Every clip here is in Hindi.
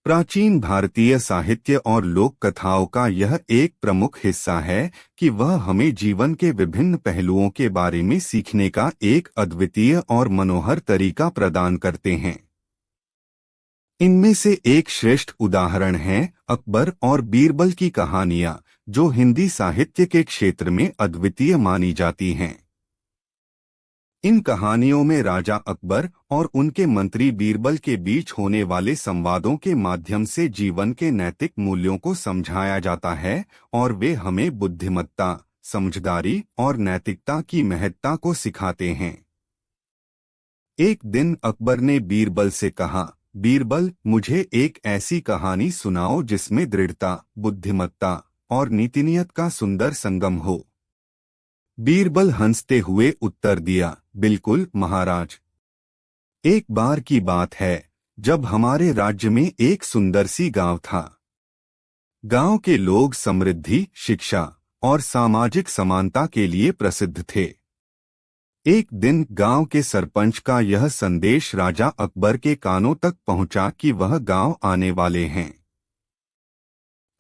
प्राचीन भारतीय साहित्य और लोक कथाओं का यह एक प्रमुख हिस्सा है कि वह हमें जीवन के विभिन्न पहलुओं के बारे में सीखने का एक अद्वितीय और मनोहर तरीका प्रदान करते हैं। इनमें से एक श्रेष्ठ उदाहरण है अकबर और बीरबल की कहानियां, जो हिंदी साहित्य के क्षेत्र में अद्वितीय मानी जाती हैं। इन कहानियों में राजा अकबर और उनके मंत्री बीरबल के बीच होने वाले संवादों के माध्यम से जीवन के नैतिक मूल्यों को समझाया जाता है और वे हमें बुद्धिमत्ता, समझदारी और नैतिकता की महत्ता को सिखाते हैं। एक दिन अकबर ने बीरबल से कहा, बीरबल, मुझे एक ऐसी कहानी सुनाओ जिसमें दृढ़ता, बुद्धिमत्ता और नीतिनियत का सुंदर संगम हो। बीरबल हंसते हुए उत्तर दिया, बिल्कुल महाराज। एक बार की बात है जब हमारे राज्य में एक सुंदर सी गांव था। गांव के लोग समृद्धि, शिक्षा और सामाजिक समानता के लिए प्रसिद्ध थे। एक दिन गांव के सरपंच का यह संदेश राजा अकबर के कानों तक पहुंचा कि वह गांव आने वाले हैं।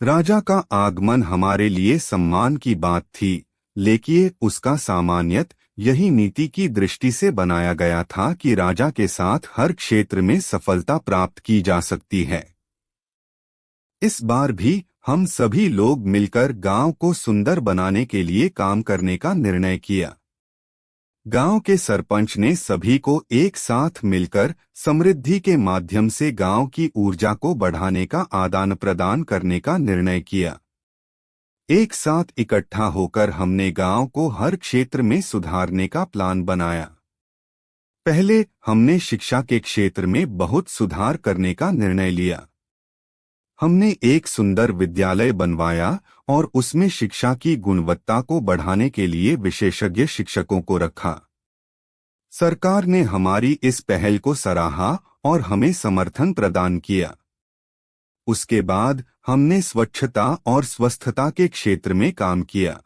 राजा का आगमन हमारे लिए सम्मान की बात थी, लेकिन उसका सामान्यत यही नीति की दृष्टि से बनाया गया था कि राजा के साथ हर क्षेत्र में सफलता प्राप्त की जा सकती है। इस बार भी हम सभी लोग मिलकर गांव को सुंदर बनाने के लिए काम करने का निर्णय किया। गांव के सरपंच ने सभी को एक साथ मिलकर समृद्धि के माध्यम से गांव की ऊर्जा को बढ़ाने का आदान प्रदान करने का निर्णय किया। एक साथ इकट्ठा होकर हमने गांव को हर क्षेत्र में सुधारने का प्लान बनाया। पहले हमने शिक्षा के क्षेत्र में बहुत सुधार करने का निर्णय लिया। हमने एक सुंदर विद्यालय बनवाया और उसमें शिक्षा की गुणवत्ता को बढ़ाने के लिए विशेषज्ञ शिक्षकों को रखा। सरकार ने हमारी इस पहल को सराहा और हमें समर्थन प्रदान किया। उसके बाद हमने स्वच्छता और स्वस्थता के क्षेत्र में काम किया।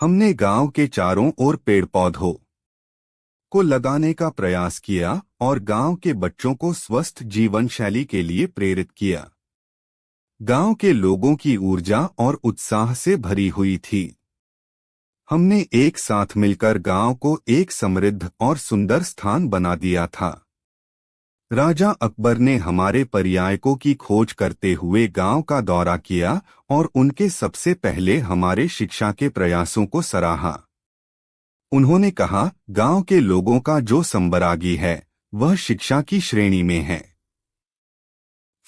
हमने गांव के चारों ओर पेड़ पौधों को लगाने का प्रयास किया और गांव के बच्चों को स्वस्थ जीवन शैली के लिए प्रेरित किया। गांव के लोगों की ऊर्जा और उत्साह से भरी हुई थी। हमने एक साथ मिलकर गांव को एक समृद्ध और सुंदर स्थान बना दिया था। राजा अकबर ने हमारे परियायकों की खोज करते हुए गांव का दौरा किया और उनके सबसे पहले हमारे शिक्षा के प्रयासों को सराहा। उन्होंने कहा, गांव के लोगों का जो संबरागी है वह शिक्षा की श्रेणी में है।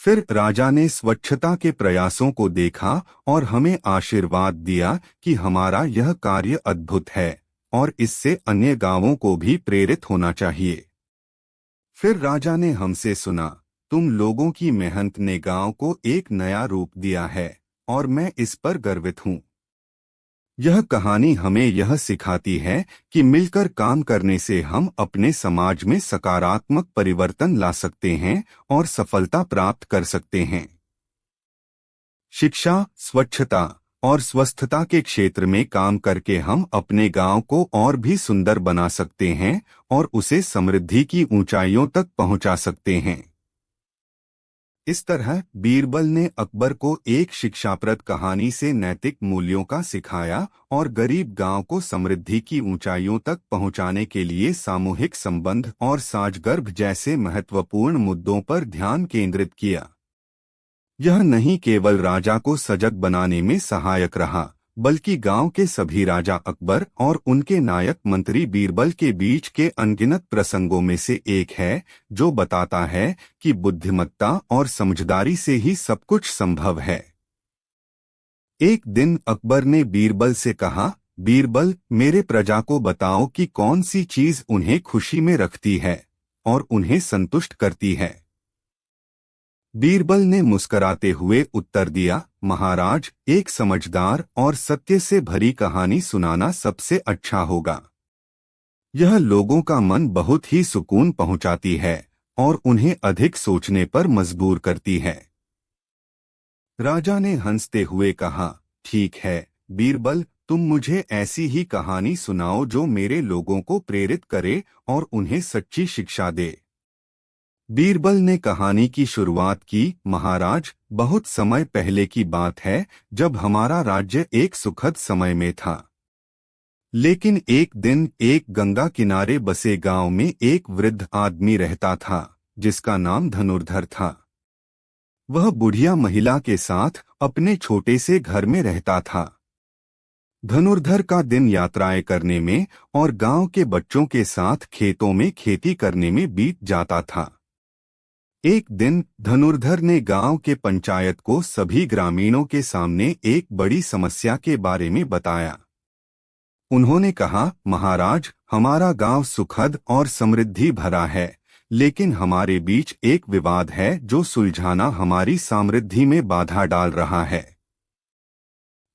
फिर राजा ने स्वच्छता के प्रयासों को देखा और हमें आशीर्वाद दिया कि हमारा यह कार्य अद्भुत है और इससे अन्य गांवों को भी प्रेरित होना चाहिए। फिर राजा ने हमसे सुना, तुम लोगों की मेहनत ने गांव को एक नया रूप दिया है और मैं इस पर गर्वित हूँ। यह कहानी हमें यह सिखाती है कि मिलकर काम करने से हम अपने समाज में सकारात्मक परिवर्तन ला सकते हैं और सफलता प्राप्त कर सकते हैं। शिक्षा, स्वच्छता और स्वस्थता के क्षेत्र में काम करके हम अपने गांव को और भी सुंदर बना सकते हैं और उसे समृद्धि की ऊंचाइयों तक पहुंचा सकते हैं। इस तरह बीरबल ने अकबर को एक शिक्षाप्रद कहानी से नैतिक मूल्यों का सिखाया और गरीब गांव को समृद्धि की ऊंचाइयों तक पहुंचाने के लिए सामूहिक संबंध और साझगर्भ जैसे महत्वपूर्ण मुद्दों पर ध्यान केंद्रित किया। यह नहीं केवल राजा को सजग बनाने में सहायक रहा, बल्कि गांव के सभी राजा अकबर और उनके नायक मंत्री बीरबल के बीच के अनगिनत प्रसंगों में से एक है, जो बताता है कि बुद्धिमत्ता और समझदारी से ही सब कुछ संभव है। एक दिन अकबर ने बीरबल से कहा, बीरबल, मेरे प्रजा को बताओ कि कौन सी चीज उन्हें खुशी में रखती है और उन्हें संतुष्ट करती है। बीरबल ने मुस्कराते हुए उत्तर दिया, महाराज, एक समझदार और सत्य से भरी कहानी सुनाना सबसे अच्छा होगा। यह लोगों का मन बहुत ही सुकून पहुंचाती है और उन्हें अधिक सोचने पर मजबूर करती है। राजा ने हंसते हुए कहा, ठीक है बीरबल, तुम मुझे ऐसी ही कहानी सुनाओ जो मेरे लोगों को प्रेरित करे और उन्हें सच्ची शिक्षा दे। बीरबल ने कहानी की शुरुआत की। महाराज, बहुत समय पहले की बात है जब हमारा राज्य एक सुखद समय में था। लेकिन एक दिन एक गंगा किनारे बसे गांव में एक वृद्ध आदमी रहता था जिसका नाम धनुर्धर था। वह बुढ़िया महिला के साथ अपने छोटे से घर में रहता था। धनुर्धर का दिन यात्राएं करने में और गांव के बच्चों के साथ खेतों में खेती करने में बीत जाता था। एक दिन धनुर्धर ने गांव के पंचायत को सभी ग्रामीणों के सामने एक बड़ी समस्या के बारे में बताया। उन्होंने कहा, महाराज, हमारा गांव सुखद और समृद्धि भरा है, लेकिन हमारे बीच एक विवाद है जो सुलझाना हमारी समृद्धि में बाधा डाल रहा है।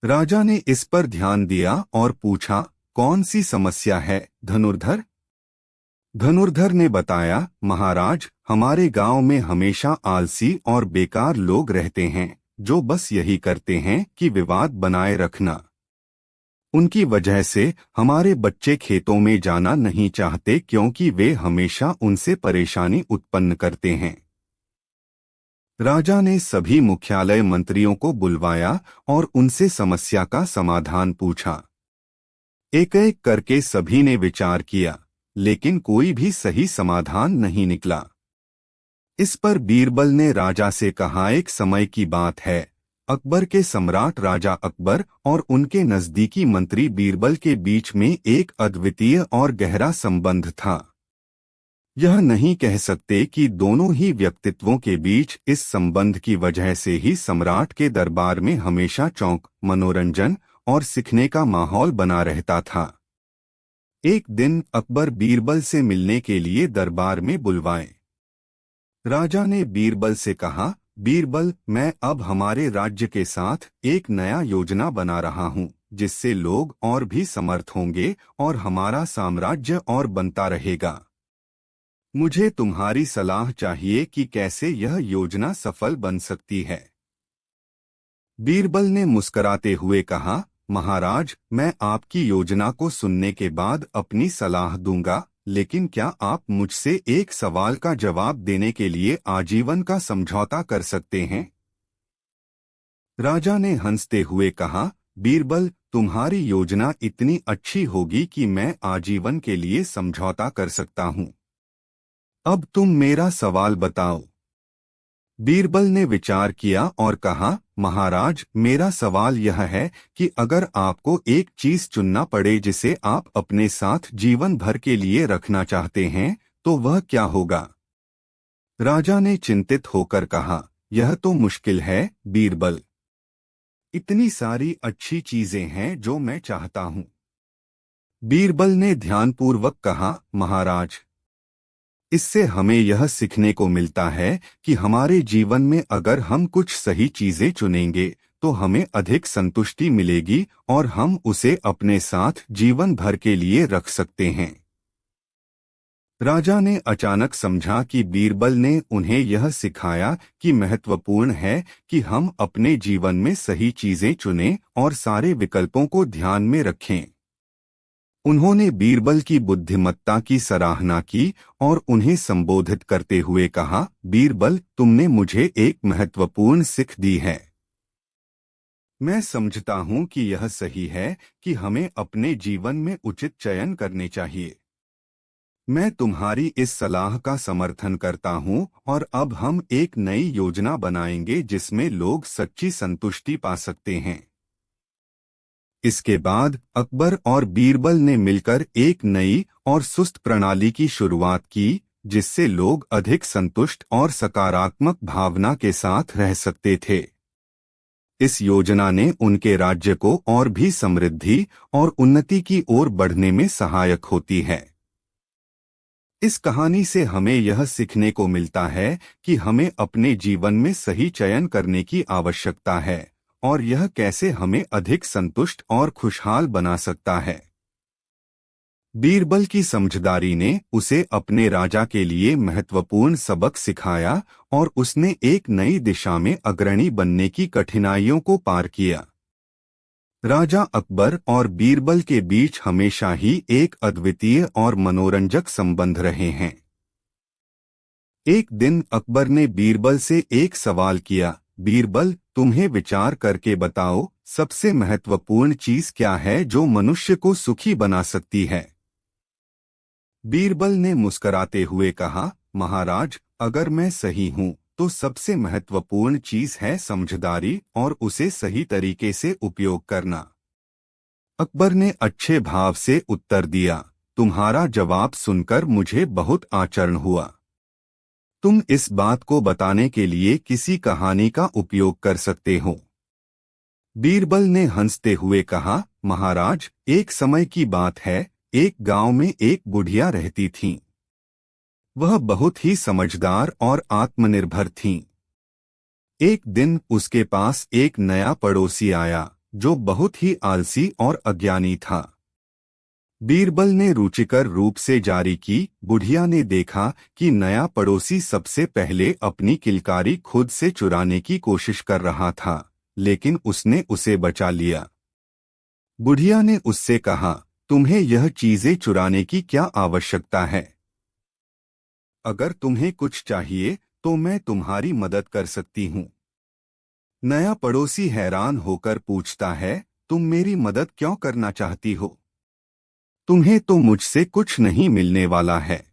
राजा ने इस पर ध्यान दिया और पूछा, कौन सी समस्या है धनुर्धर? धनुर्धर ने बताया, महाराज, हमारे गांव में हमेशा आलसी और बेकार लोग रहते हैं जो बस यही करते हैं कि विवाद बनाए रखना। उनकी वजह से हमारे बच्चे खेतों में जाना नहीं चाहते क्योंकि वे हमेशा उनसे परेशानी उत्पन्न करते हैं। राजा ने सभी मुख्यालय मंत्रियों को बुलवाया और उनसे समस्या का समाधान पूछा। एक एक करके सभी ने विचार किया, लेकिन कोई भी सही समाधान नहीं निकला। इस पर बीरबल ने राजा से कहा, एक समय की बात है, अकबर के सम्राट राजा अकबर और उनके नजदीकी मंत्री बीरबल के बीच में एक अद्वितीय और गहरा संबंध था। यह नहीं कह सकते कि दोनों ही व्यक्तित्वों के बीच इस संबंध की वजह से ही सम्राट के दरबार में हमेशा चौंक, मनोरंजन और सीखने का माहौल बना रहता था। एक दिन अकबर बीरबल से मिलने के लिए दरबार में बुलवाए। राजा ने बीरबल से कहा, बीरबल, मैं अब हमारे राज्य के साथ एक नया योजना बना रहा हूं जिससे लोग और भी समर्थ होंगे और हमारा साम्राज्य और बनता रहेगा। मुझे तुम्हारी सलाह चाहिए कि कैसे यह योजना सफल बन सकती है। बीरबल ने मुस्कुराते हुए कहा, महाराज, मैं आपकी योजना को सुनने के बाद अपनी सलाह दूंगा, लेकिन क्या आप मुझसे एक सवाल का जवाब देने के लिए आजीवन का समझौता कर सकते हैं? राजा ने हंसते हुए कहा, बीरबल, तुम्हारी योजना इतनी अच्छी होगी कि मैं आजीवन के लिए समझौता कर सकता हूं। अब तुम मेरा सवाल बताओ। बीरबल ने विचार किया और कहा, महाराज, मेरा सवाल यह है कि अगर आपको एक चीज चुनना पड़े जिसे आप अपने साथ जीवन भर के लिए रखना चाहते हैं, तो वह क्या होगा? राजा ने चिंतित होकर कहा, यह तो मुश्किल है बीरबल। इतनी सारी अच्छी चीजें हैं जो मैं चाहता हूं। बीरबल ने ध्यानपूर्वक कहा, महाराज, इससे हमें यह सीखने को मिलता है कि हमारे जीवन में अगर हम कुछ सही चीजें चुनेंगे तो हमें अधिक संतुष्टि मिलेगी और हम उसे अपने साथ जीवन भर के लिए रख सकते हैं। राजा ने अचानक समझा कि बीरबल ने उन्हें यह सिखाया कि महत्वपूर्ण है कि हम अपने जीवन में सही चीजें चुनें और सारे विकल्पों को ध्यान में रखें। उन्होंने बीरबल की बुद्धिमत्ता की सराहना की और उन्हें संबोधित करते हुए कहा, बीरबल, तुमने मुझे एक महत्वपूर्ण सीख दी है। मैं समझता हूं कि यह सही है कि हमें अपने जीवन में उचित चयन करने चाहिए। मैं तुम्हारी इस सलाह का समर्थन करता हूं और अब हम एक नई योजना बनाएंगे जिसमें लोग सच्ची संतुष्टि पा सकते हैं। इसके बाद अकबर और बीरबल ने मिलकर एक नई और सुस्त प्रणाली की शुरुआत की, जिससे लोग अधिक संतुष्ट और सकारात्मक भावना के साथ रह सकते थे। इस योजना ने उनके राज्य को और भी समृद्धि और उन्नति की ओर बढ़ने में सहायक होती है। इस कहानी से हमें यह सीखने को मिलता है कि हमें अपने जीवन में सही चयन करने की आवश्यकता है और यह कैसे हमें अधिक संतुष्ट और खुशहाल बना सकता है। बीरबल की समझदारी ने उसे अपने राजा के लिए महत्वपूर्ण सबक सिखाया और उसने एक नई दिशा में अग्रणी बनने की कठिनाइयों को पार किया। राजा अकबर और बीरबल के बीच हमेशा ही एक अद्वितीय और मनोरंजक संबंध रहे हैं। एक दिन अकबर ने बीरबल से एक सवाल किया, बीरबल, तुम्हें विचार करके बताओ, सबसे महत्वपूर्ण चीज क्या है जो मनुष्य को सुखी बना सकती है। बीरबल ने मुस्कुराते हुए कहा, महाराज, अगर मैं सही हूं तो सबसे महत्वपूर्ण चीज है समझदारी और उसे सही तरीके से उपयोग करना। अकबर ने अच्छे भाव से उत्तर दिया, तुम्हारा जवाब सुनकर मुझे बहुत आश्चर्य हुआ। तुम इस बात को बताने के लिए किसी कहानी का उपयोग कर सकते हो। बीरबल ने हंसते हुए कहा, महाराज, एक समय की बात है, एक गांव में एक बुढ़िया रहती थीं। वह बहुत ही समझदार और आत्मनिर्भर थीं। एक दिन उसके पास एक नया पड़ोसी आया जो बहुत ही आलसी और अज्ञानी था। बीरबल ने रुचिकर रूप से जारी की, बुढ़िया ने देखा कि नया पड़ोसी सबसे पहले अपनी किलकारी खुद से चुराने की कोशिश कर रहा था, लेकिन उसने उसे बचा लिया। बुढ़िया ने उससे कहा, तुम्हें यह चीजें चुराने की क्या आवश्यकता है? अगर तुम्हें कुछ चाहिए तो मैं तुम्हारी मदद कर सकती हूँ। नया पड़ोसी हैरान होकर पूछता है, तुम मेरी मदद क्यों करना चाहती हो? तुम्हें तो मुझसे कुछ नहीं मिलने वाला है।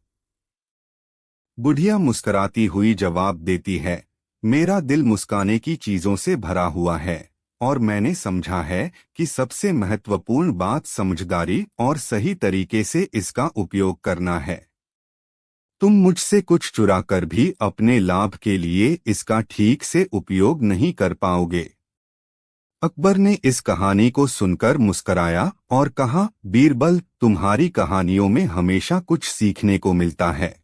बुढ़िया मुस्कुराती हुई जवाब देती है, मेरा दिल मुस्काने की चीजों से भरा हुआ है और मैंने समझा है कि सबसे महत्वपूर्ण बात समझदारी और सही तरीके से इसका उपयोग करना है। तुम मुझसे कुछ चुरा कर भी अपने लाभ के लिए इसका ठीक से उपयोग नहीं कर पाओगे। अकबर ने इस कहानी को सुनकर मुस्कराया और कहा, बीरबल, तुम्हारी कहानियों में हमेशा कुछ सीखने को मिलता है।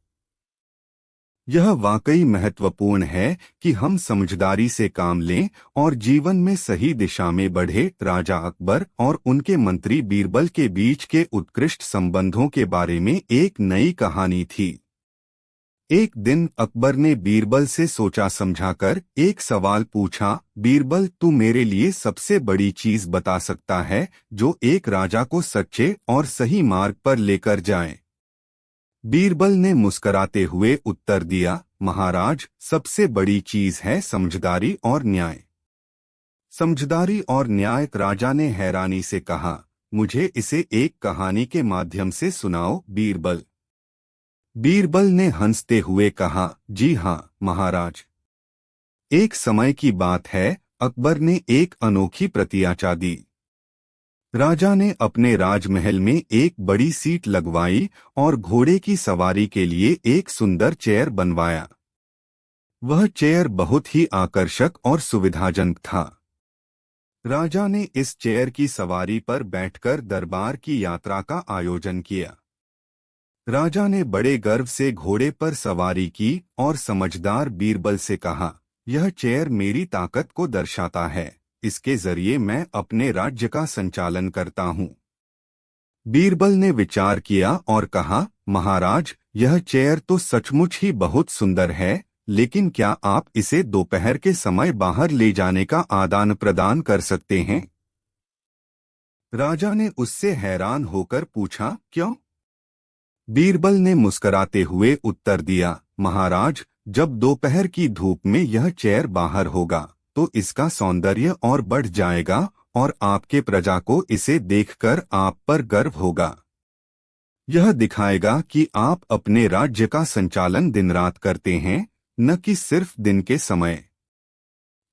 यह वाकई महत्वपूर्ण है कि हम समझदारी से काम लें और जीवन में सही दिशा में बढ़े। राजा अकबर और उनके मंत्री बीरबल के बीच के उत्कृष्ट संबंधों के बारे में एक नई कहानी थी। एक दिन अकबर ने बीरबल से सोचा समझाकर एक सवाल पूछा, बीरबल, तू मेरे लिए सबसे बड़ी चीज बता सकता है जो एक राजा को सच्चे और सही मार्ग पर लेकर जाए? बीरबल ने मुस्कुराते हुए उत्तर दिया, महाराज, सबसे बड़ी चीज है समझदारी और न्याय। समझदारी और न्याय? राजा ने हैरानी से कहा, मुझे इसे एक कहानी के माध्यम से सुनाओ बीरबल। बीरबल ने हंसते हुए कहा, जी हाँ महाराज। एक समय की बात है, अकबर ने एक अनोखी प्रतिज्ञा दी। राजा ने अपने राजमहल में एक बड़ी सीट लगवाई और घोड़े की सवारी के लिए एक सुंदर चेयर बनवाया। वह चेयर बहुत ही आकर्षक और सुविधाजनक था। राजा ने इस चेयर की सवारी पर बैठकर दरबार की यात्रा का आयोजन किया। राजा ने बड़े गर्व से घोड़े पर सवारी की और समझदार बीरबल से कहा, यह चेयर मेरी ताकत को दर्शाता है, इसके जरिए मैं अपने राज्य का संचालन करता हूँ। बीरबल ने विचार किया और कहा, महाराज, यह चेयर तो सचमुच ही बहुत सुंदर है, लेकिन क्या आप इसे दोपहर के समय बाहर ले जाने का आदान प्रदान कर सकते हैं? राजा ने उससे हैरान होकर पूछा, क्यों? बीरबल ने मुस्कुराते हुए उत्तर दिया, महाराज, जब दोपहर की धूप में यह चेयर बाहर होगा तो इसका सौंदर्य और बढ़ जाएगा और आपके प्रजा को इसे देखकर आप पर गर्व होगा। यह दिखाएगा कि आप अपने राज्य का संचालन दिन रात करते हैं, न कि सिर्फ दिन के समय।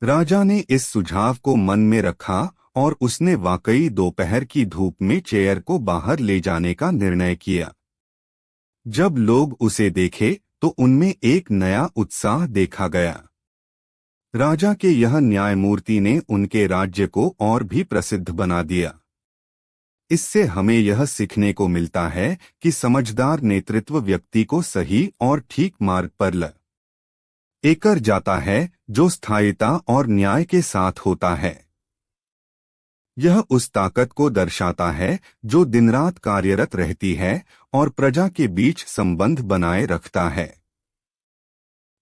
राजा ने इस सुझाव को मन में रखा और उसने वाकई दोपहर की धूप में चेयर को बाहर ले जाने का निर्णय किया। जब लोग उसे देखे तो उनमें एक नया उत्साह देखा गया। राजा के यह न्यायमूर्ति ने उनके राज्य को और भी प्रसिद्ध बना दिया। इससे हमें यह सीखने को मिलता है कि समझदार नेतृत्व व्यक्ति को सही और ठीक मार्ग पर लेकर जाता है, जो स्थायिता और न्याय के साथ होता है। यह उस ताकत को दर्शाता है जो दिन रात कार्यरत रहती है और प्रजा के बीच संबंध बनाए रखता है।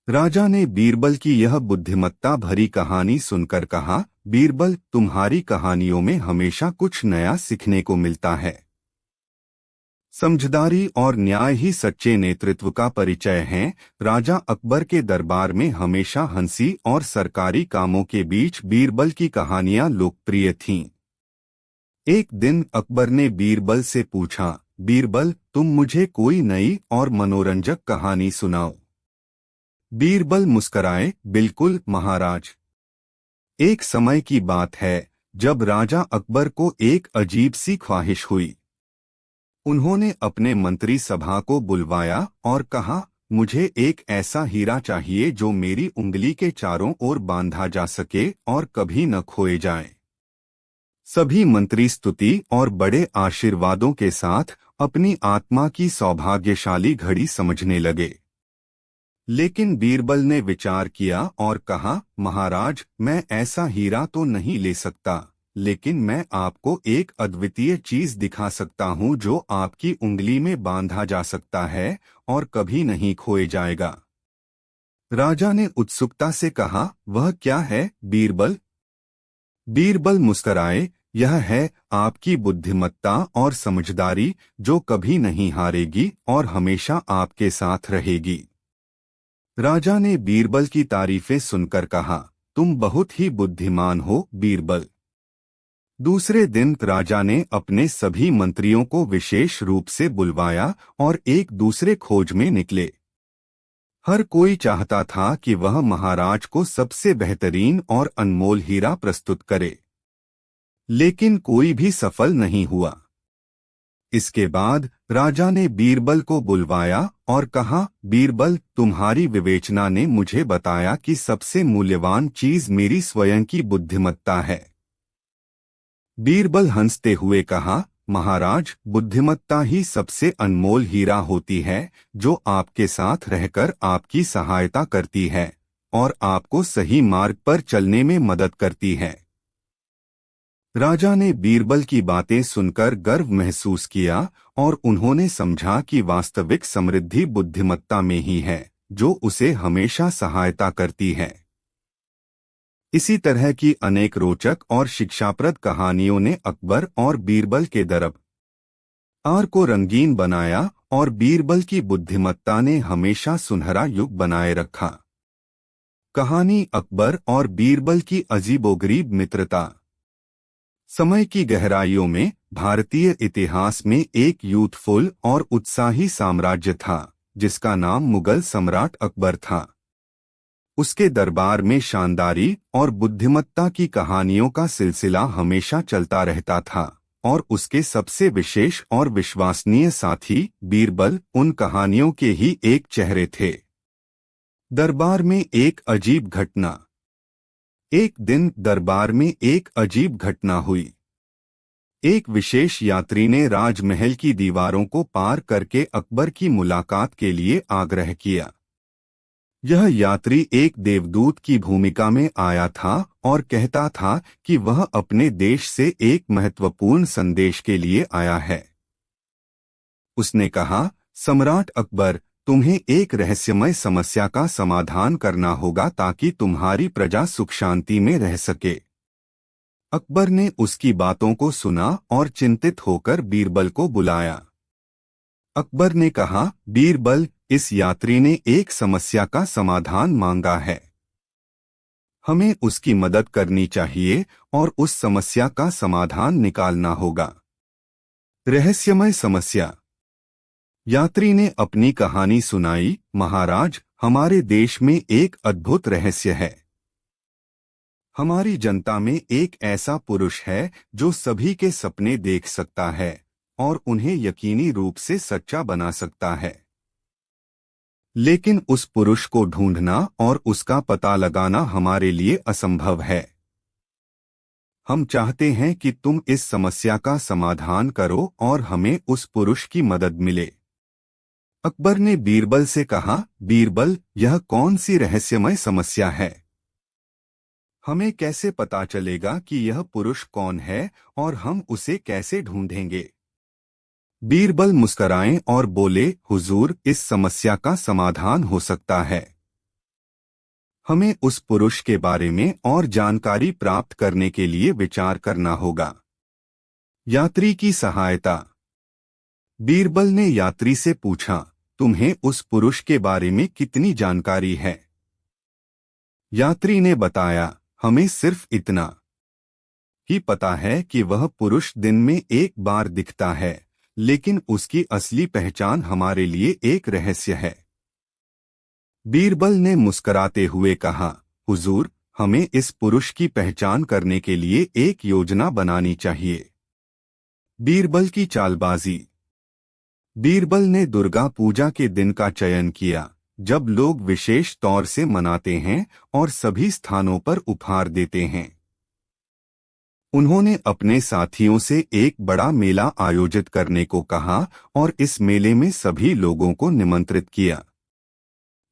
राजा ने बीरबल की यह बुद्धिमत्ता भरी कहानी सुनकर कहा, बीरबल, तुम्हारी कहानियों में हमेशा कुछ नया सीखने को मिलता है। समझदारी और न्याय ही सच्चे नेतृत्व का परिचय हैं। राजा अकबर के दरबार में हमेशा हंसी और सरकारी कामों के बीच बीरबल की कहानियां लोकप्रिय थीं। एक दिन अकबर ने बीरबल से पूछा, बीरबल, तुम मुझे कोई नई और मनोरंजक कहानी सुनाओ। बीरबल मुस्कराए, बिल्कुल महाराज। एक समय की बात है जब राजा अकबर को एक अजीब सी ख्वाहिश हुई। उन्होंने अपने मंत्री सभा को बुलवाया और कहा, मुझे एक ऐसा हीरा चाहिए जो मेरी उंगली के चारों ओर बांधा जा सके और कभी न खोए जाए। सभी मंत्री स्तुति और बड़े आशीर्वादों के साथ अपनी आत्मा की सौभाग्यशाली घड़ी समझने लगे। लेकिन बीरबल ने विचार किया और कहा, महाराज, मैं ऐसा हीरा तो नहीं ले सकता, लेकिन मैं आपको एक अद्वितीय चीज दिखा सकता हूं जो आपकी उंगली में बांधा जा सकता है और कभी नहीं खोए जाएगा। राजा ने उत्सुकता से कहा, वह क्या है बीरबल? बीरबल मुस्कराए, यह है आपकी बुद्धिमत्ता और समझदारी जो कभी नहीं हारेगी और हमेशा आपके साथ रहेगी। राजा ने बीरबल की तारीफें सुनकर कहा, तुम बहुत ही बुद्धिमान हो बीरबल। दूसरे दिन राजा ने अपने सभी मंत्रियों को विशेष रूप से बुलवाया और एक दूसरे खोज में निकले। हर कोई चाहता था कि वह महाराज को सबसे बेहतरीन और अनमोल हीरा प्रस्तुत करे, लेकिन कोई भी सफल नहीं हुआ। इसके बाद राजा ने बीरबल को बुलवाया और कहा, बीरबल, तुम्हारी विवेचना ने मुझे बताया कि सबसे मूल्यवान चीज मेरी स्वयं की बुद्धिमत्ता है। बीरबल हंसते हुए कहा, महाराज, बुद्धिमत्ता ही सबसे अनमोल हीरा होती है जो आपके साथ रहकर आपकी सहायता करती है और आपको सही मार्ग पर चलने में मदद करती है। राजा ने बीरबल की बातें सुनकर गर्व महसूस किया और उन्होंने समझा कि वास्तविक समृद्धि बुद्धिमत्ता में ही है जो उसे हमेशा सहायता करती है। इसी तरह की अनेक रोचक और शिक्षाप्रद कहानियों ने अकबर और बीरबल के दरबार को रंगीन बनाया और बीरबल की बुद्धिमत्ता ने हमेशा सुनहरा युग बनाए रखा। कहानी अकबर और बीरबल की अजीबोगरीब मित्रता। समय की गहराइयों में भारतीय इतिहास में एक यूथफुल और उत्साही साम्राज्य था जिसका नाम मुगल सम्राट अकबर था। उसके दरबार में शानदारी और बुद्धिमत्ता की कहानियों का सिलसिला हमेशा चलता रहता था और उसके सबसे विशेष और विश्वसनीय साथी बीरबल उन कहानियों के ही एक चेहरे थे। दरबार में एक अजीब घटना। एक दिन दरबार में एक अजीब घटना हुई। एक विशेष यात्री ने राजमहल की दीवारों को पार करके अकबर की मुलाकात के लिए आग्रह किया। यह यात्री एक देवदूत की भूमिका में आया था और कहता था कि वह अपने देश से एक महत्वपूर्ण संदेश के लिए आया है। उसने कहा, सम्राट अकबर, तुम्हें एक रहस्यमय समस्या का समाधान करना होगा ताकि तुम्हारी प्रजा सुख शांति में रह सके। अकबर ने उसकी बातों को सुना और चिंतित होकर बीरबल को बुलाया। अकबर ने कहा, बीरबल, इस यात्री ने एक समस्या का समाधान मांगा है। हमें उसकी मदद करनी चाहिए और उस समस्या का समाधान निकालना होगा। रहस्यमय समस्या। यात्री ने अपनी कहानी सुनाई, महाराज, हमारे देश में एक अद्भुत रहस्य है। हमारी जनता में एक ऐसा पुरुष है जो सभी के सपने देख सकता है और उन्हें यकीनी रूप से सच्चा बना सकता है। लेकिन उस पुरुष को ढूंढना और उसका पता लगाना हमारे लिए असंभव है। हम चाहते हैं कि तुम इस समस्या का समाधान करो और हमें उस पुरुष की मदद मिले। अकबर ने बीरबल से कहा, बीरबल, यह कौन सी रहस्यमय समस्या है? हमें कैसे पता चलेगा कि यह पुरुष कौन है और हम उसे कैसे ढूंढेंगे? बीरबल मुस्कराए और बोले, हुजूर, इस समस्या का समाधान हो सकता है। हमें उस पुरुष के बारे में और जानकारी प्राप्त करने के लिए विचार करना होगा। यात्री की सहायता। बीरबल ने यात्री से पूछा, तुम्हें उस पुरुष के बारे में कितनी जानकारी है? यात्री ने बताया, हमें सिर्फ इतना ही पता है कि वह पुरुष दिन में एक बार दिखता है, लेकिन उसकी असली पहचान हमारे लिए एक रहस्य है। बीरबल ने मुस्कुराते हुए कहा, हुजूर, हमें इस पुरुष की पहचान करने के लिए एक योजना बनानी चाहिए। बीरबल की चालबाजी। बीरबल ने दुर्गा पूजा के दिन का चयन किया, जब लोग विशेष तौर से मनाते हैं और सभी स्थानों पर उपहार देते हैं। उन्होंने अपने साथियों से एक बड़ा मेला आयोजित करने को कहा और इस मेले में सभी लोगों को निमंत्रित किया।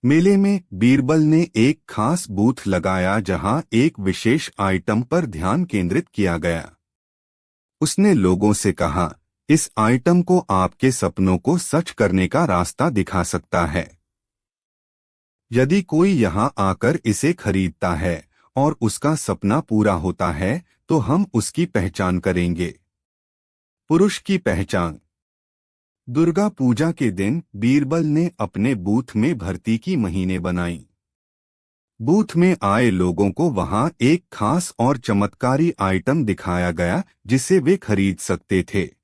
मेले में बीरबल ने एक खास बूथ लगाया जहां एक विशेष आइटम पर ध्यान केंद्रित किया गया। उसने लोगों से कहा, इस आइटम को आपके सपनों को सच करने का रास्ता दिखा सकता है। यदि कोई यहां आकर इसे खरीदता है और उसका सपना पूरा होता है, तो हम उसकी पहचान करेंगे। पुरुष की पहचान। दुर्गा पूजा के दिन बीरबल ने अपने बूथ में भर्ती की महीने बनाई। बूथ में आए लोगों को वहां एक खास और चमत्कारी आइटम दिखाया गया जिसे वे खरीद सकते थे।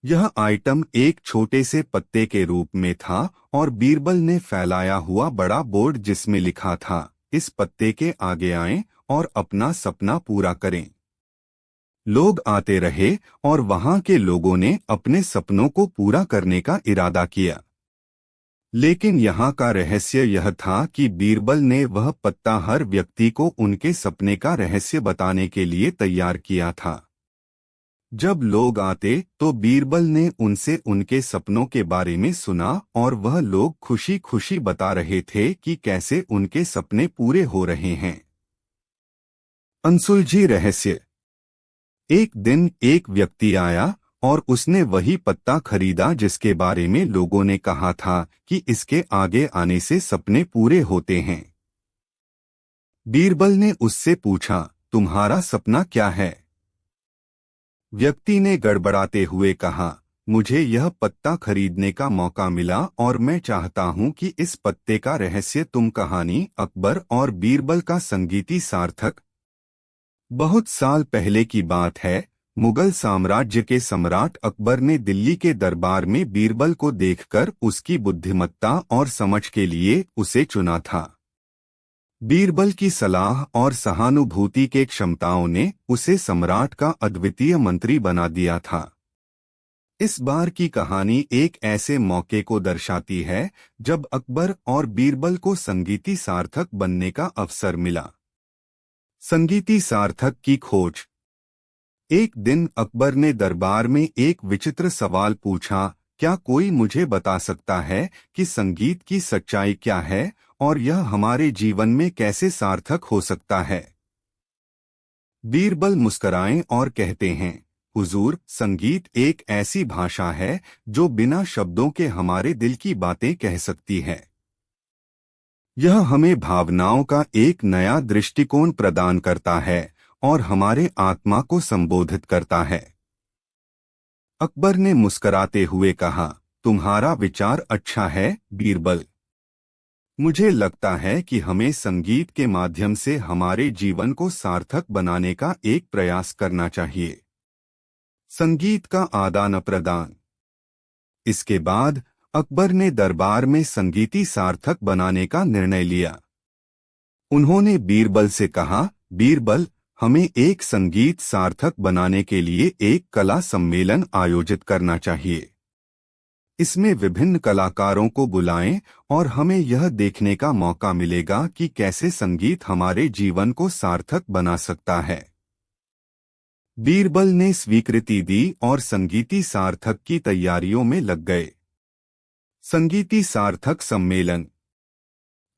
यह आइटम एक छोटे से पत्ते के रूप में था और बीरबल ने फैलाया हुआ बड़ा बोर्ड जिसमें लिखा था, इस पत्ते के आगे आएं और अपना सपना पूरा करें। लोग आते रहे और वहां के लोगों ने अपने सपनों को पूरा करने का इरादा किया। लेकिन यहाँ का रहस्य यह था कि बीरबल ने वह पत्ता हर व्यक्ति को उनके सपने का रहस्य बताने के लिए तैयार किया था। जब लोग आते तो बीरबल ने उनसे उनके सपनों के बारे में सुना और वह लोग खुशी खुशी बता रहे थे कि कैसे उनके सपने पूरे हो रहे हैं। अनसुलझी रहस्य। एक दिन एक व्यक्ति आया और उसने वही पत्ता खरीदा जिसके बारे में लोगों ने कहा था कि इसके आगे आने से सपने पूरे होते हैं। बीरबल ने उससे पूछा, तुम्हारा सपना क्या है? व्यक्ति ने गड़बड़ाते हुए कहा, मुझे यह पत्ता खरीदने का मौका मिला और मैं चाहता हूं कि इस पत्ते का रहस्य तुम कहानी अकबर और बीरबल का संगीती सार्थक। बहुत साल पहले की बात है। मुगल साम्राज्य के सम्राट अकबर ने दिल्ली के दरबार में बीरबल को देखकर उसकी बुद्धिमत्ता और समझ के लिए उसे चुना था। बीरबल की सलाह और सहानुभूति के क्षमताओं ने उसे सम्राट का अद्वितीय मंत्री बना दिया था। इस बार की कहानी एक ऐसे मौके को दर्शाती है जब अकबर और बीरबल को संगीती सार्थक बनने का अवसर मिला। संगीती सार्थक की खोज। एक दिन अकबर ने दरबार में एक विचित्र सवाल पूछा, क्या कोई मुझे बता सकता है कि संगीत की सच्चाई क्या है और यह हमारे जीवन में कैसे सार्थक हो सकता है? बीरबल मुस्कराए और कहते हैं, हुजूर, संगीत एक ऐसी भाषा है जो बिना शब्दों के हमारे दिल की बातें कह सकती है। यह हमें भावनाओं का एक नया दृष्टिकोण प्रदान करता है और हमारे आत्मा को संबोधित करता है। अकबर ने मुस्कराते हुए कहा, तुम्हारा विचार अच्छा है बीरबल। मुझे लगता है कि हमें संगीत के माध्यम से हमारे जीवन को सार्थक बनाने का एक प्रयास करना चाहिए। संगीत का आदान प्रदान। इसके बाद अकबर ने दरबार में संगीती सार्थक बनाने का निर्णय लिया। उन्होंने बीरबल से कहा, बीरबल, हमें एक संगीत सार्थक बनाने के लिए एक कला सम्मेलन आयोजित करना चाहिए। इसमें विभिन्न कलाकारों को बुलाएं और हमें यह देखने का मौका मिलेगा कि कैसे संगीत हमारे जीवन को सार्थक बना सकता है। बीरबल ने स्वीकृति दी और संगीती सार्थक की तैयारियों में लग गए। संगीती सार्थक सम्मेलन।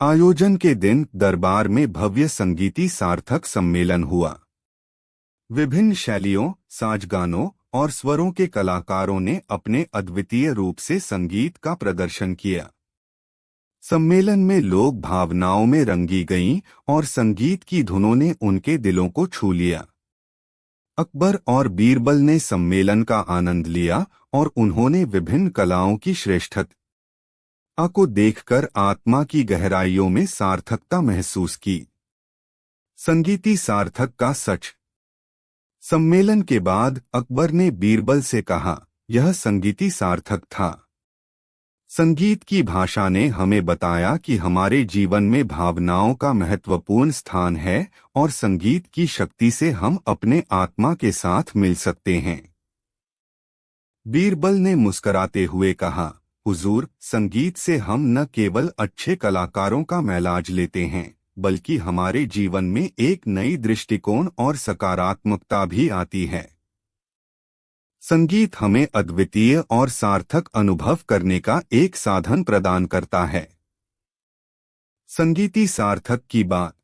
आयोजन के दिन दरबार में भव्य संगीती सार्थक सम्मेलन हुआ। विभिन्न शैलियों, साजगानों और स्वरों के कलाकारों ने अपने अद्वितीय रूप से संगीत का प्रदर्शन किया। सम्मेलन में लोग भावनाओं में रंगी गईं और संगीत की धुनों ने उनके दिलों को छू लिया। अकबर और बीरबल ने सम्मेलन का आनंद लिया और उन्होंने विभिन्न कलाओं की श्रेष्ठता को देखकर आत्मा की गहराइयों में सार्थकता महसूस की। संगीती सार्थक का सच। सम्मेलन के बाद अकबर ने बीरबल से कहा, यह संगीती सार्थक था। संगीत की भाषा ने हमें बताया कि हमारे जीवन में भावनाओं का महत्वपूर्ण स्थान है और संगीत की शक्ति से हम अपने आत्मा के साथ मिल सकते हैं। बीरबल ने मुस्कुराते हुए कहा, हुजूर, संगीत से हम न केवल अच्छे कलाकारों का मेलाज लेते हैं, बल्कि हमारे जीवन में एक नई दृष्टिकोण और सकारात्मकता भी आती है। संगीत हमें अद्वितीय और सार्थक अनुभव करने का एक साधन प्रदान करता है। संगीती सार्थक की बात।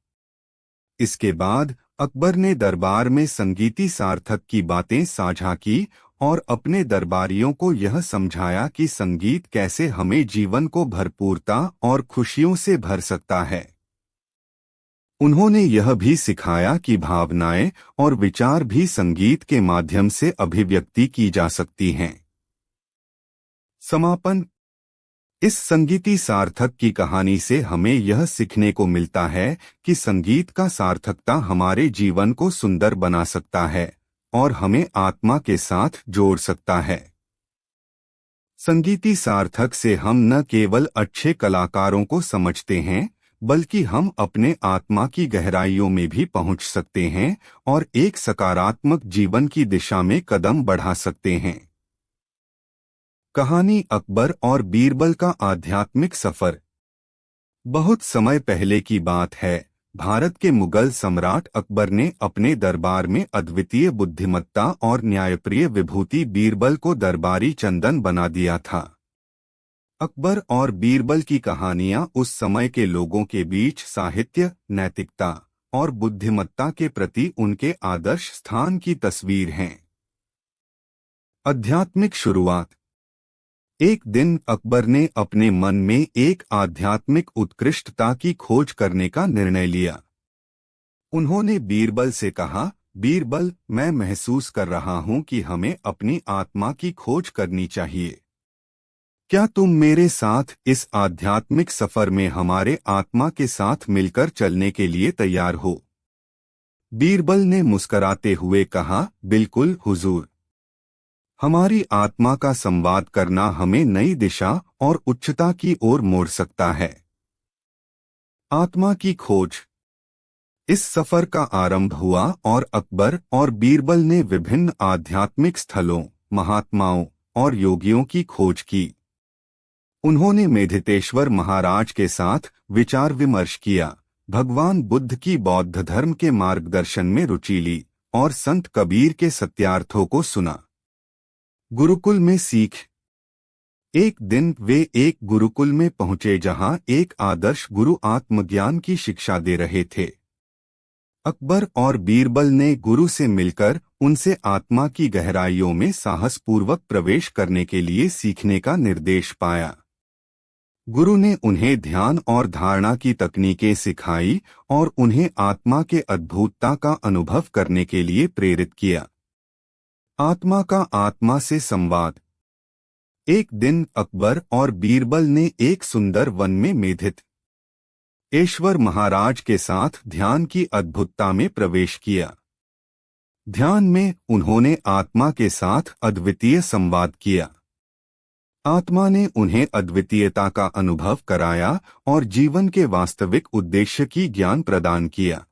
इसके बाद अकबर ने दरबार में संगीती सार्थक की बातें साझा की और अपने दरबारियों को यह समझाया कि संगीत कैसे हमें जीवन को भरपूरता और खुशियों से भर सकता है। उन्होंने यह भी सिखाया कि भावनाएं और विचार भी संगीत के माध्यम से अभिव्यक्ति की जा सकती हैं। समापन। इस संगीती सार्थक की कहानी से हमें यह सीखने को मिलता है कि संगीत का सार्थकता हमारे जीवन को सुंदर बना सकता है और हमें आत्मा के साथ जोड़ सकता है। संगीती सार्थक से हम न केवल अच्छे कलाकारों को समझते हैं, बल्कि हम अपने आत्मा की गहराइयों में भी पहुंच सकते हैं और एक सकारात्मक जीवन की दिशा में कदम बढ़ा सकते हैं। कहानी अकबर और बीरबल का आध्यात्मिक सफर। बहुत समय पहले की बात है, भारत के मुगल सम्राट अकबर ने अपने दरबार में अद्वितीय बुद्धिमत्ता और न्यायप्रिय विभूति बीरबल को दरबारी चंदन बना दिया था। अकबर और बीरबल की कहानियां उस समय के लोगों के बीच साहित्य, नैतिकता और बुद्धिमत्ता के प्रति उनके आदर्श स्थान की तस्वीर हैं। आध्यात्मिक शुरुआत। एक दिन अकबर ने अपने मन में एक आध्यात्मिक उत्कृष्टता की खोज करने का निर्णय लिया। उन्होंने बीरबल से कहा, बीरबल, मैं महसूस कर रहा हूं कि हमें अपनी आत्मा की खोज करनी चाहिए। क्या तुम मेरे साथ इस आध्यात्मिक सफर में हमारे आत्मा के साथ मिलकर चलने के लिए तैयार हो? बीरबल ने मुस्कुराते हुए कहा, बिल्कुल हुजूर। हमारी आत्मा का संवाद करना हमें नई दिशा और उच्चता की ओर मोड़ सकता है। आत्मा की खोज। इस सफर का आरंभ हुआ और अकबर और बीरबल ने विभिन्न आध्यात्मिक स्थलों, महात्माओं और योगियों की खोज की। उन्होंने मेधितेश्वर महाराज के साथ विचार विमर्श किया, भगवान बुद्ध की बौद्ध धर्म के मार्गदर्शन में रुचि ली और संत कबीर के सत्यार्थों को सुना। गुरुकुल में सीख। एक दिन वे एक गुरुकुल में पहुंचे जहां एक आदर्श गुरु आत्मज्ञान की शिक्षा दे रहे थे। अकबर और बीरबल ने गुरु से मिलकर उनसे आत्मा की गहराइयों में साहसपूर्वक प्रवेश करने के लिए सीखने का निर्देश पाया। गुरु ने उन्हें ध्यान और धारणा की तकनीकें सिखाई और उन्हें आत्मा के अद्भुतता का अनुभव करने के लिए प्रेरित किया। आत्मा का आत्मा से संवाद। एक दिन अकबर और बीरबल ने एक सुंदर वन में मेधितेश्वर महाराज के साथ ध्यान की अद्भुतता में प्रवेश किया। ध्यान में उन्होंने आत्मा के साथ अद्वितीय संवाद किया। आत्मा ने उन्हें अद्वितीयता का अनुभव कराया और जीवन के वास्तविक उद्देश्य की ज्ञान प्रदान किया।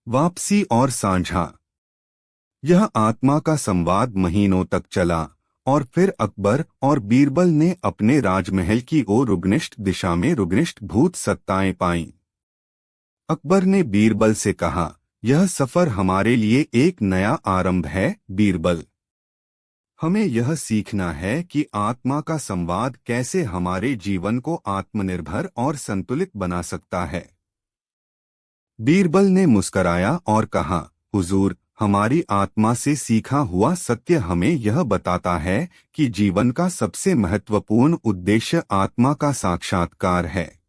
वापसी और साझा। यह आत्मा का संवाद महीनों तक चला और फिर अकबर और बीरबल ने अपने राजमहल की ओर रुग्निष्ठ दिशा में रुग्निष्ठ भूत सत्ताएं पाईं। अकबर ने बीरबल से कहा, यह सफर हमारे लिए एक नया आरंभ है बीरबल। हमें यह सीखना है कि आत्मा का संवाद कैसे हमारे जीवन को आत्मनिर्भर और संतुलित बना सकता है। बीरबल ने मुस्कराया और कहा, हुजूर, हमारी आत्मा से सीखा हुआ सत्य हमें यह बताता है कि जीवन का सबसे महत्वपूर्ण उद्देश्य आत्मा का साक्षात्कार है।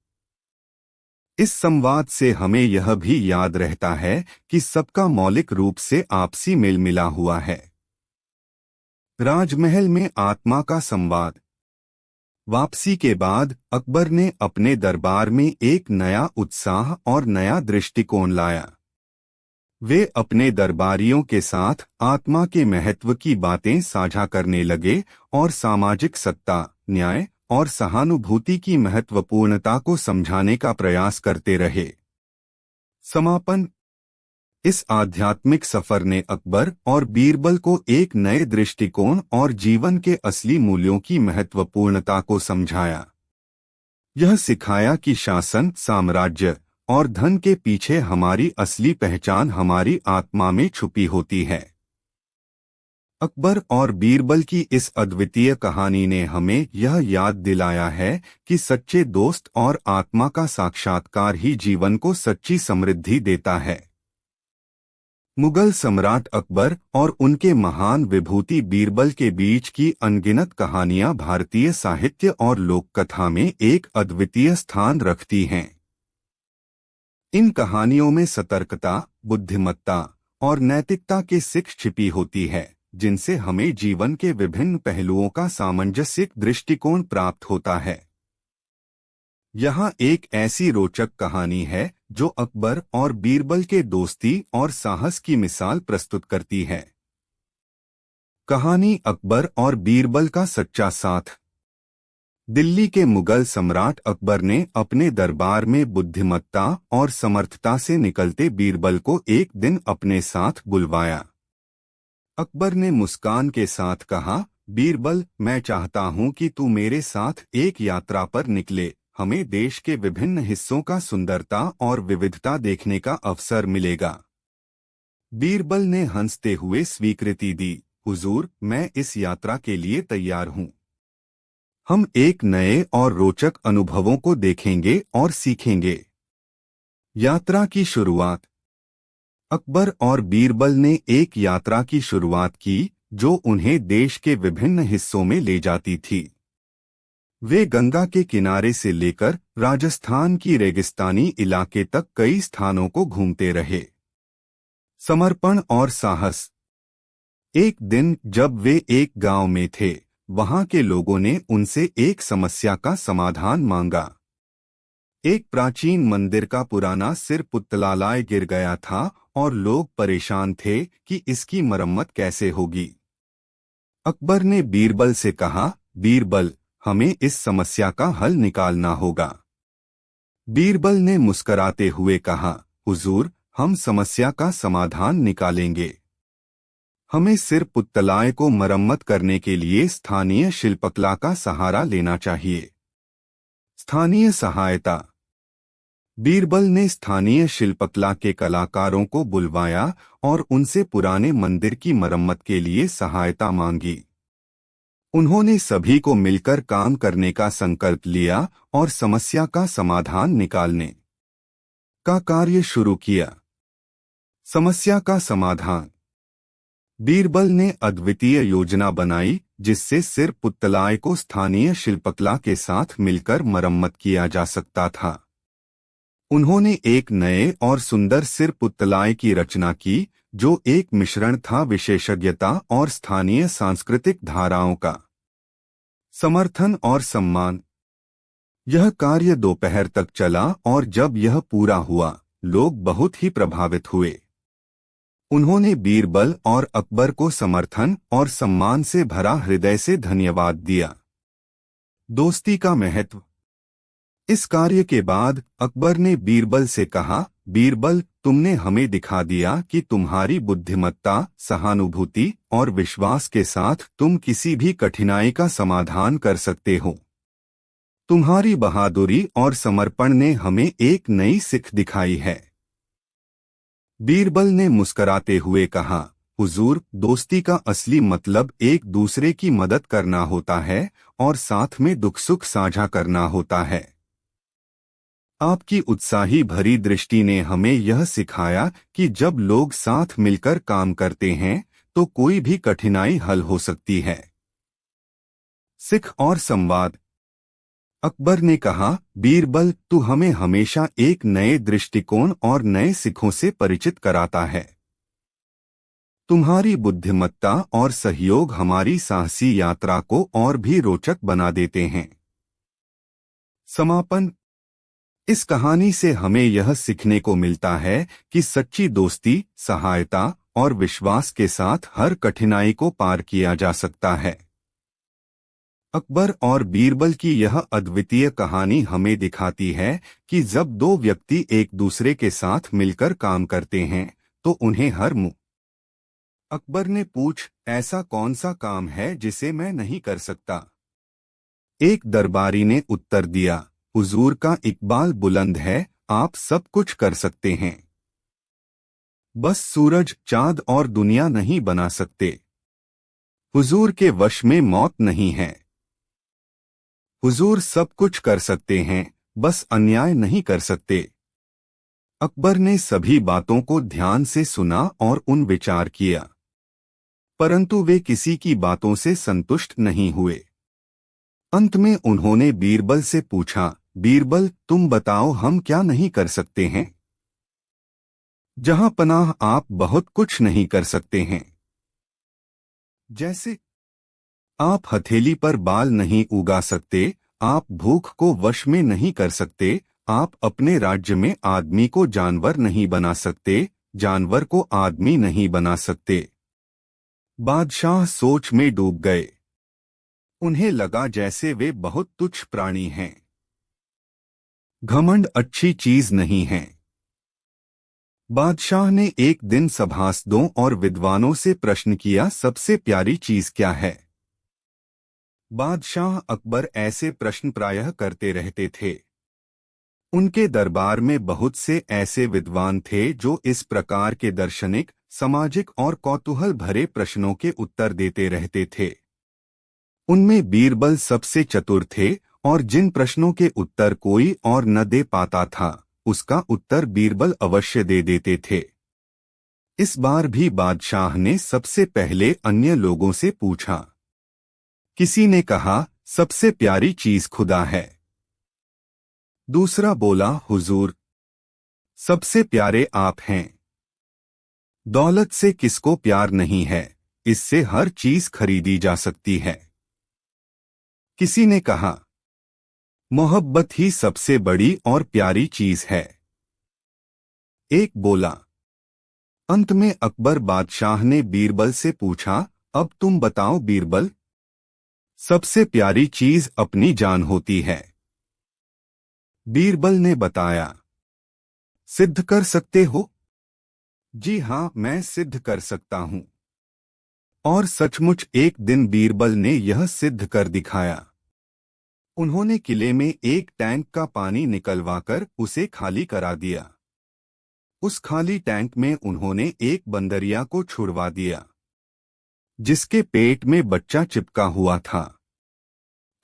इस संवाद से हमें यह भी याद रहता है कि सबका मौलिक रूप से आपसी मेल मिला हुआ है। राजमहल में आत्मा का संवाद। वापसी के बाद अकबर ने अपने दरबार में एक नया उत्साह और नया दृष्टिकोण लाया। वे अपने दरबारियों के साथ आत्मा के महत्व की बातें साझा करने लगे और सामाजिक सत्ता, न्याय और सहानुभूति की महत्वपूर्णता को समझाने का प्रयास करते रहे। समापन। इस आध्यात्मिक सफर ने अकबर और बीरबल को एक नए दृष्टिकोण और जीवन के असली मूल्यों की महत्वपूर्णता को समझाया। यह सिखाया कि शासन, साम्राज्य और धन के पीछे हमारी असली पहचान हमारी आत्मा में छुपी होती है। अकबर और बीरबल की इस अद्वितीय कहानी ने हमें यह याद दिलाया है कि सच्चे दोस्त और आत्मा का साक्षात्कार ही जीवन को सच्ची समृद्धि देता है। मुगल सम्राट अकबर और उनके महान विभूति बीरबल के बीच की अनगिनत कहानियां भारतीय साहित्य और लोककथा में एक अद्वितीय स्थान रखती हैं। इन कहानियों में सतर्कता, बुद्धिमत्ता और नैतिकता की सीख छिपी होती है, जिनसे हमें जीवन के विभिन्न पहलुओं का सामंजस्य दृष्टिकोण प्राप्त होता है। यहाँ एक ऐसी रोचक कहानी है जो अकबर और बीरबल के दोस्ती और साहस की मिसाल प्रस्तुत करती है। कहानी अकबर और बीरबल का सच्चा साथ। दिल्ली के मुगल सम्राट अकबर ने अपने दरबार में बुद्धिमत्ता और समर्थता से निकलते बीरबल को एक दिन अपने साथ बुलवाया। अकबर ने मुस्कान के साथ कहा, बीरबल, मैं चाहता हूं कि तू मेरे साथ एक यात्रा पर निकले। हमें देश के विभिन्न हिस्सों का सुंदरता और विविधता देखने का अवसर मिलेगा। बीरबल ने हंसते हुए स्वीकृति दी, हुजूर, मैं इस यात्रा के लिए तैयार हूं। हम एक नए और रोचक अनुभवों को देखेंगे और सीखेंगे। यात्रा की शुरुआत। अकबर और बीरबल ने एक यात्रा की शुरुआत की जो उन्हें देश के विभिन्न हिस्सों में ले जाती थी। वे गंगा के किनारे से लेकर राजस्थान की रेगिस्तानी इलाके तक कई स्थानों को घूमते रहे। समर्पण और साहस। एक दिन जब वे एक गांव में थे, वहां के लोगों ने उनसे एक समस्या का समाधान मांगा। एक प्राचीन मंदिर का पुराना सिर पुतलालय गिर गया था और लोग परेशान थे कि इसकी मरम्मत कैसे होगी। अकबर ने बीरबल से कहा, बीरबल, हमें इस समस्या का हल निकालना होगा। बीरबल ने मुस्कराते हुए कहा, हुजूर, हम समस्या का समाधान निकालेंगे। हमें सिर पुतलाय को मरम्मत करने के लिए स्थानीय शिल्पकला का सहारा लेना चाहिए। स्थानीय सहायता। बीरबल ने स्थानीय शिल्पकला के कलाकारों को बुलवाया और उनसे पुराने मंदिर की मरम्मत के लिए सहायता मांगी। उन्होंने सभी को मिलकर काम करने का संकल्प लिया और समस्या का समाधान निकालने का कार्य शुरू किया। समस्या का समाधान। बीरबल ने अद्वितीय योजना बनाई जिससे सिर पुतलाय को स्थानीय शिल्पकला के साथ मिलकर मरम्मत किया जा सकता था। उन्होंने एक नए और सुंदर सिर पुतलाय की रचना की जो एक मिश्रण था विशेषज्ञता और स्थानीय सांस्कृतिक धाराओं का। समर्थन और सम्मान। यह कार्य दोपहर तक चला और जब यह पूरा हुआ, लोग बहुत ही प्रभावित हुए। उन्होंने बीरबल और अकबर को समर्थन और सम्मान से भरा हृदय से धन्यवाद दिया। दोस्ती का महत्व। इस कार्य के बाद अकबर ने बीरबल से कहा, बीरबल, तुमने हमें दिखा दिया कि तुम्हारी बुद्धिमत्ता, सहानुभूति और विश्वास के साथ तुम किसी भी कठिनाई का समाधान कर सकते हो। तुम्हारी बहादुरी और समर्पण ने हमें एक नई सीख दिखाई है। बीरबल ने मुस्कराते हुए कहा, हुजूर, दोस्ती का असली मतलब एक दूसरे की मदद करना होता है और साथ में दुख सुख साझा करना होता है। आपकी उत्साही भरी दृष्टि ने हमें यह सिखाया कि जब लोग साथ मिलकर काम करते हैं तो कोई भी कठिनाई हल हो सकती है। सीख और संवाद। अकबर ने कहा, बीरबल, तू हमें हमेशा एक नए दृष्टिकोण और नए सिखों से परिचित कराता है। तुम्हारी बुद्धिमत्ता और सहयोग हमारी साहसी यात्रा को और भी रोचक बना देते हैं। समापन। इस कहानी से हमें यह सीखने को मिलता है कि सच्ची दोस्ती, सहायता और विश्वास के साथ हर कठिनाई को पार किया जा सकता है। अकबर और बीरबल की यह अद्वितीय कहानी हमें दिखाती है कि जब दो व्यक्ति एक दूसरे के साथ मिलकर काम करते हैं तो उन्हें हर अकबर ने पूछ, ऐसा कौन सा काम है जिसे मैं नहीं कर सकता? एक दरबारी ने उत्तर दिया, हुजूर का इकबाल बुलंद है, आप सब कुछ कर सकते हैं। बस सूरज, चांद और दुनिया नहीं बना सकते। हुजूर के वश में मौत नहीं है। हुजूर सब कुछ कर सकते हैं, बस अन्याय नहीं कर सकते। अकबर ने सभी बातों को ध्यान से सुना और उन विचार किया, परंतु वे किसी की बातों से संतुष्ट नहीं हुए। अंत में उन्होंने बीरबल से पूछा, बीरबल, तुम बताओ, हम क्या नहीं कर सकते हैं? जहां पनाह, आप बहुत कुछ नहीं कर सकते हैं। जैसे आप हथेली पर बाल नहीं उगा सकते, आप भूख को वश में नहीं कर सकते, आप अपने राज्य में आदमी को जानवर नहीं बना सकते, जानवर को आदमी नहीं बना सकते। बादशाह सोच में डूब गए। उन्हें लगा जैसे वे बहुत तुच्छ प्राणी हैं। घमंड अच्छी चीज नहीं है। बादशाह ने एक दिन सभासदों और विद्वानों से प्रश्न किया, सबसे प्यारी चीज क्या है? बादशाह अकबर ऐसे प्रश्न प्रायः करते रहते थे। उनके दरबार में बहुत से ऐसे विद्वान थे जो इस प्रकार के दार्शनिक, सामाजिक और कौतूहल भरे प्रश्नों के उत्तर देते रहते थे। उनमें बीरबल सबसे चतुर थे और जिन प्रश्नों के उत्तर कोई और न दे पाता था, उसका उत्तर बीरबल अवश्य दे देते थे। इस बार भी बादशाह ने सबसे पहले अन्य लोगों से पूछा। किसी ने कहा, सबसे प्यारी चीज खुदा है। दूसरा बोला, हुजूर, सबसे प्यारे आप हैं। दौलत से किसको प्यार नहीं है, इससे हर चीज खरीदी जा सकती है। किसी ने कहा, मोहब्बत ही सबसे बड़ी और प्यारी चीज है। एक बोला। अंत में अकबर बादशाह ने बीरबल से पूछा, अब तुम बताओ बीरबल, सबसे प्यारी चीज अपनी जान होती है। बीरबल ने बताया। सिद्ध कर सकते हो? जी हाँ, मैं सिद्ध कर सकता हूँ। और सचमुच एक दिन बीरबल ने यह सिद्ध कर दिखाया। उन्होंने किले में एक टैंक का पानी निकलवाकर उसे खाली करा दिया। उस खाली टैंक में उन्होंने एक बंदरिया को छुड़वा दिया, जिसके पेट में बच्चा चिपका हुआ था।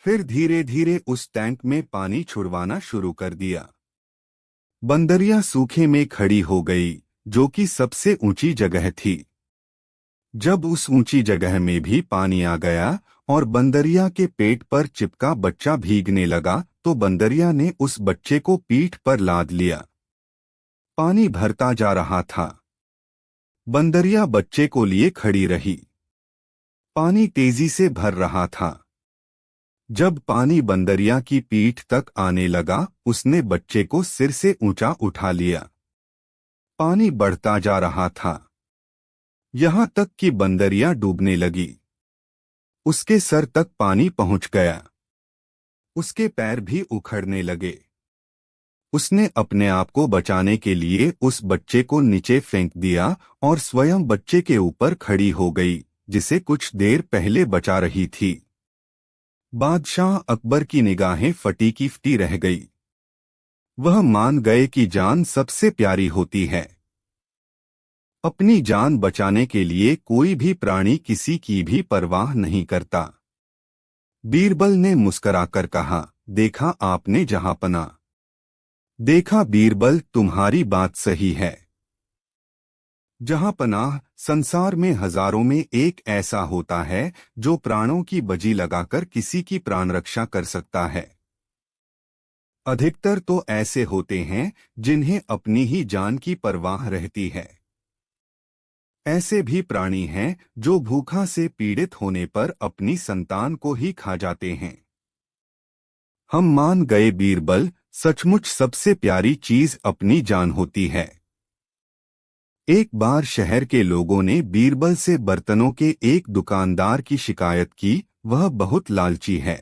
फिर धीरे धीरे उस टैंक में पानी छुड़वाना शुरू कर दिया। बंदरिया सूखे में खड़ी हो गई, जो कि सबसे ऊंची जगह थी। जब उस ऊंची जगह में भी पानी आ गया और बंदरिया के पेट पर चिपका बच्चा भीगने लगा, तो बंदरिया ने उस बच्चे को पीठ पर लाद लिया। पानी भरता जा रहा था। बंदरिया बच्चे को लिए खड़ी रही। पानी तेजी से भर रहा था। जब पानी बंदरिया की पीठ तक आने लगा, उसने बच्चे को सिर से ऊंचा उठा लिया। पानी बढ़ता जा रहा था, यहां तक कि बंदरिया डूबने लगी। उसके सर तक पानी पहुंच गया। उसके पैर भी उखड़ने लगे। उसने अपने आप को बचाने के लिए उस बच्चे को नीचे फेंक दिया और स्वयं बच्चे के ऊपर खड़ी हो गई, जिसे कुछ देर पहले बचा रही थी। बादशाह अकबर की निगाहें फटी की फटी रह गई। वह मान गए कि जान सबसे प्यारी होती है। अपनी जान बचाने के लिए कोई भी प्राणी किसी की भी परवाह नहीं करता। बीरबल ने मुस्कराकर कहा, देखा आपने जहांपना। देखा बीरबल, तुम्हारी बात सही है। जहांपनाह, संसार में हजारों में एक ऐसा होता है जो प्राणों की बजी लगाकर किसी की प्राण रक्षा कर सकता है। अधिकतर तो ऐसे होते हैं जिन्हें अपनी ही जान की परवाह रहती है। ऐसे भी प्राणी हैं जो भूखा से पीड़ित होने पर अपनी संतान को ही खा जाते हैं। हम मान गए बीरबल, सचमुच सबसे प्यारी चीज अपनी जान होती है। एक बार शहर के लोगों ने बीरबल से बर्तनों के एक दुकानदार की शिकायत की, वह बहुत लालची है,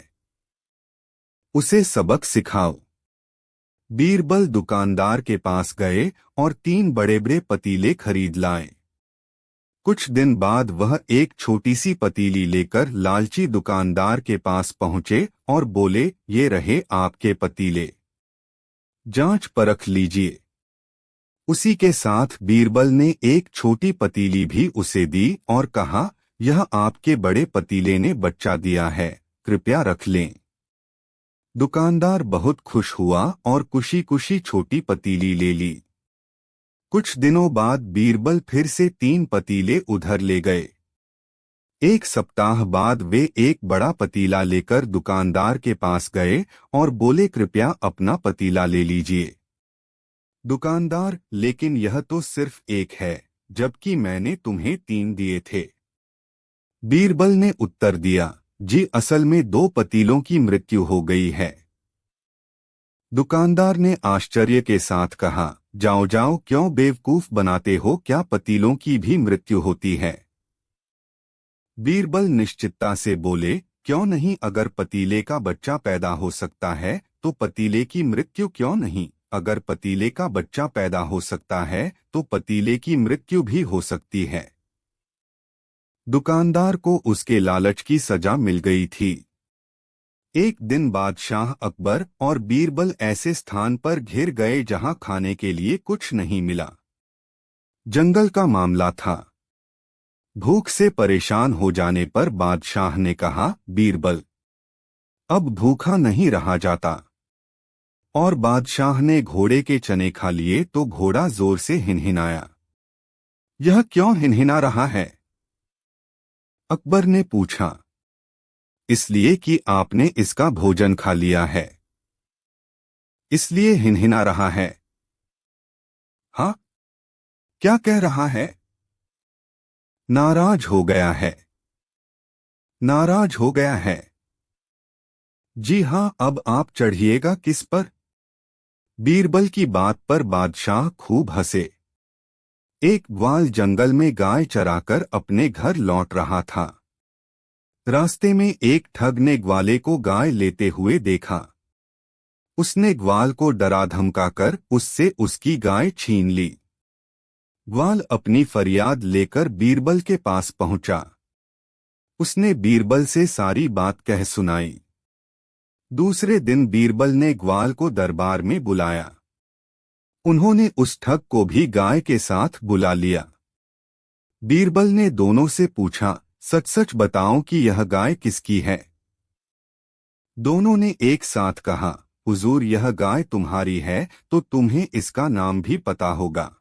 उसे सबक सिखाओ। बीरबल दुकानदार के पास गए और 3 बड़े बड़े पतीले खरीद लाए। कुछ दिन बाद वह एक छोटी सी पतीली लेकर लालची दुकानदार के पास पहुंचे और बोले, ये रहे आपके पतीले, जांच परख लीजिए। उसी के साथ बीरबल ने एक छोटी पतीली भी उसे दी और कहा, यह आपके बड़े पतीले ने बच्चा दिया है, कृपया रख लें। दुकानदार बहुत खुश हुआ और खुशी खुशी छोटी पतीली ले ली। कुछ दिनों बाद बीरबल फिर से 3 पतीले उधर ले गए। एक सप्ताह बाद वे एक बड़ा पतीला लेकर दुकानदार के पास गए और बोले, कृपया अपना पतीला ले लीजिए। दुकानदार, लेकिन यह तो सिर्फ एक है, जबकि मैंने तुम्हें 3 दिए थे। बीरबल ने उत्तर दिया, जी असल में 2 पतीलों की मृत्यु हो गई है। दुकानदार ने आश्चर्य के साथ कहा, जाओ जाओ, क्यों बेवकूफ बनाते हो, क्या पतीलों की भी मृत्यु होती है? बीरबल निश्चितता से बोले, क्यों नहीं, अगर पतीले का बच्चा पैदा हो सकता है तो पतीले की मृत्यु क्यों नहीं? अगर पतीले का बच्चा पैदा हो सकता है तो पतीले की मृत्यु भी हो सकती है। दुकानदार को उसके लालच की सजा मिल गई थी। एक दिन बादशाह अकबर और बीरबल ऐसे स्थान पर घिर गए जहां खाने के लिए कुछ नहीं मिला। जंगल का मामला था। भूख से परेशान हो जाने पर बादशाह ने कहा, बीरबल, अब भूखा नहीं रहा जाता। और बादशाह ने घोड़े के चने खा लिए तो घोड़ा जोर से हिनहिनाया। यह क्यों हिनहिना रहा है? अकबर ने पूछा। इसलिए कि आपने इसका भोजन खा लिया है, इसलिए हिनहिना रहा है। हाँ, क्या कह रहा है? नाराज हो गया है। नाराज हो गया है। जी हाँ, अब आप चढ़िएगा किस पर? बीरबल की बात पर बादशाह खूब हंसे। एक ग्वाल जंगल में गाय चराकर अपने घर लौट रहा था। रास्ते में एक ठग ने ग्वाले को गाय लेते हुए देखा। उसने ग्वाल को डरा धमकाकर उससे उसकी गाय छीन ली। ग्वाल अपनी फरियाद लेकर बीरबल के पास पहुंचा। उसने बीरबल से सारी बात कह सुनाई। दूसरे दिन बीरबल ने ग्वाल को दरबार में बुलाया। उन्होंने उस ठग को भी गाय के साथ बुला लिया। बीरबल ने दोनों से पूछा, सच सच बताओ कि यह गाय किसकी है? दोनों ने एक साथ कहा, हुजूर, यह गाय तुम्हारी है तो तुम्हें इसका नाम भी पता होगा।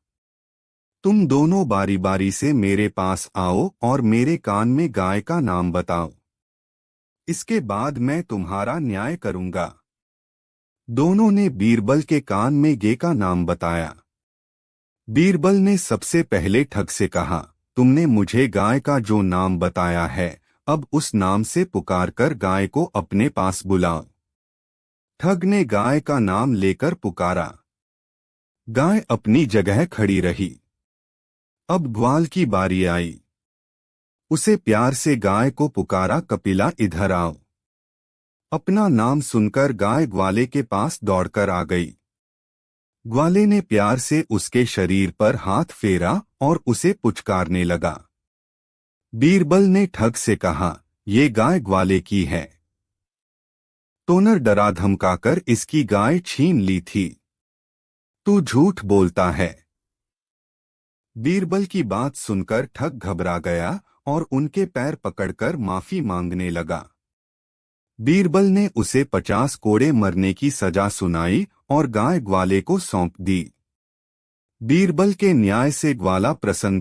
तुम दोनों बारी बारी से मेरे पास आओ और मेरे कान में गाय का नाम बताओ। इसके बाद मैं तुम्हारा न्याय करूंगा। दोनों ने बीरबल के कान में गे का नाम बताया। बीरबल ने सबसे पहले ठग से कहा, तुमने मुझे गाय का जो नाम बताया है, अब उस नाम से पुकारकर गाय को अपने पास बुलाओ। ठग ने गाय का नाम लेकर पुकारा। गाय अपनी जगह खड़ी रही। अब ग्वाल की बारी आई। उसे प्यार से गाय को पुकारा, कपिला इधर आओ। अपना नाम सुनकर गाय ग्वाले के पास दौड़कर आ गई। ग्वाले ने प्यार से उसके शरीर पर हाथ फेरा और उसे पुचकारने लगा। बीरबल ने ठग से कहा, ये गाय ग्वाले की है। टोनर डरा धमकाकर इसकी गाय छीन ली थी। तू झूठ बोलता है। बीरबल की बात सुनकर ठग घबरा गया और उनके पैर पकड़कर माफी मांगने लगा। बीरबल ने उसे 50 कोड़े मरने की सजा सुनाई और गाय ग्वाले को सौंप दी। बीरबल के न्याय से ग्वाला प्रसन्न